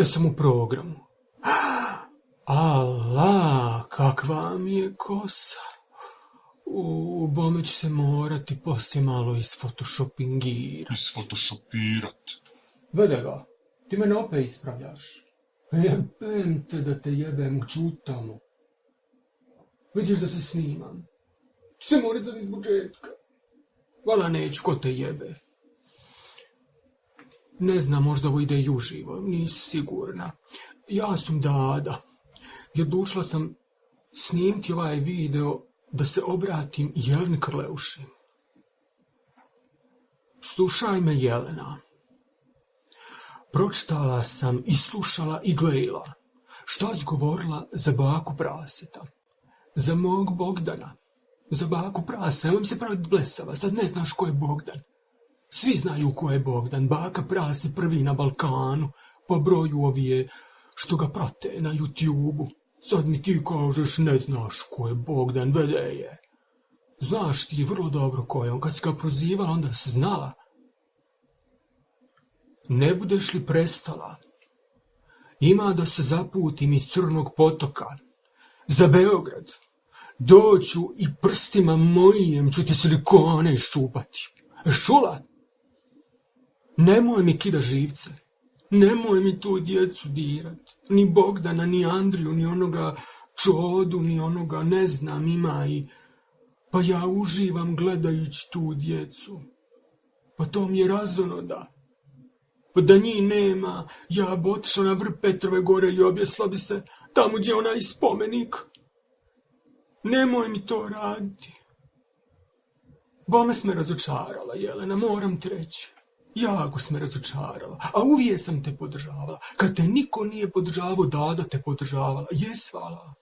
Jesam u programu. Allah, kakva mi je kosa. Bome ću se morati poslije malo isfotoshopingirat. Isfotoshopirat? Vede ga, ti mene opet ispravljaš. Jebem te da te jebem u čutamo. Vidiš da se snimam. Ću se morat za iz početka. Vala neću, ko te jebe. Ne znam, možda ovo ide i uživo, nisi sigurna. Ja sam Dada. I odlučila sam snimiti ovaj video da se obratim Jeleni Krleuši. Slušaj me, Jelena. Pročitala sam i slušala i gledala šta si govorila za baku Praseta. Za mog Bogdana. Za baku Praseta. Nemoj se praviti blesava, sad ne znaš ko je Bogdan. Svi znaju ko je Bogdan. Baka Prase prvi na Balkanu, po broju ovije što ga prate na YouTube-u. Sad mi ti kažeš ne znaš ko je Bogdan, vede je. Znaš ti vrlo dobro ko je on. Kad si ga prozivala, onda si znala. Ne budeš li prestala, ima da se zaputim iz Crnog potoka za Beograd. Doću i prstima mojim ću ti silikone iščupati. Čula? Nemoj mi kida živce. Nemoj mi tu djecu dirat. Ni Bogdana, ni Andriju, ni onoga Čodu, ni onoga ne znam ima i... Pa ja uživam gledajući tu djecu. Pa to mi je razonoda. Pa da njih nema, ja bi otišla na vrh Petrove gore i objesla bi se tamo gdje je onaj spomenik. Nemoj mi to raditi. Bome s me razočarala, Jelena, moram ti reći. Jako s me razočarala, a uvijek sam te podržavala. Kad te niko nije podržavao, Dada te podržavala. Jesvala.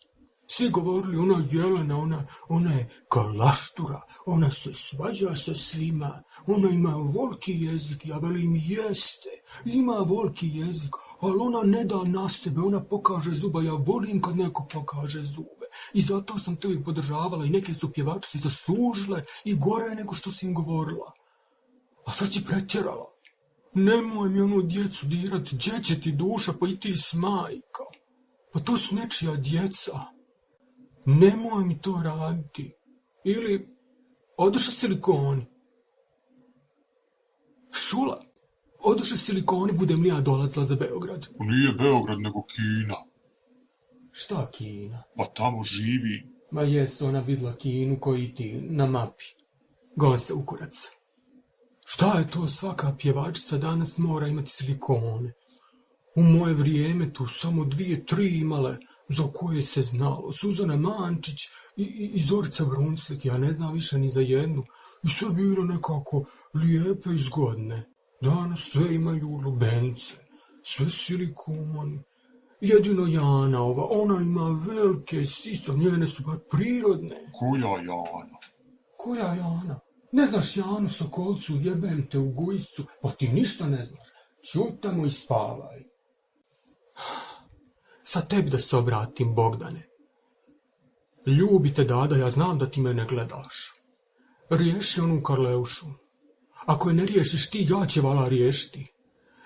Svi govorili, ona Jelena, ona je kalaštura, ona se svađa sa svima, ona ima volki jezik, ja velim jeste, ima volki jezik, ali ona ne da na sebe, ona pokaže zuba, ja volim kad neko pokaže zube. I zato sam te uvijek podržavala i neke su pjevačice zaslužile i gore nego što si im govorila. A sad si pretjerala. Nemoj mi onu djecu dirat, gdje će ti duša, pa i ti s majka. Pa to su nečija djeca. Nemoj mi to raditi. Ili odoše silikoni. Čula? Odoše silikoni, budem li ja dolazila za Beograd. Nije Beograd, nego Kina. Šta Kina? Pa tamo živi. Ma jes, ona vidla Kinu koji ti na mapi. Gose u kurac. Šta je to, svaka pjevačica danas mora imati silikone. U moje vrijeme tu samo 2-3 imale za koje se znalo. Suzana Mančić i Zorica Brunslik, ja ne znam više ni za jednu. I sve bilo nekako lijepe i zgodne. Danas sve imaju lubence, sve silikoni. Jedino Jana ova, ona ima velike sise, njene su bar prirodne. Koja Jana? Koja Jana? Ne znaš Janu Sokolcu, jebem te u Gujscu, pa ti ništa ne znaš. Čutamo i spavaj. Sad tebi da se obratim, Bogdane. Ljubi te Dada, ja znam da ti mene gledaš. Riješi onu Karleušu. Ako je ne riješiš ti, ja će vala riješiti.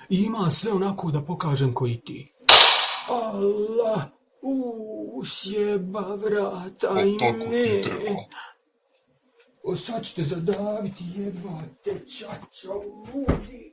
I ima sve onako da pokažem koji ti. Allah, sjeba vrata i ne. Sad ćete zadaviti, jebate, čača, ludi.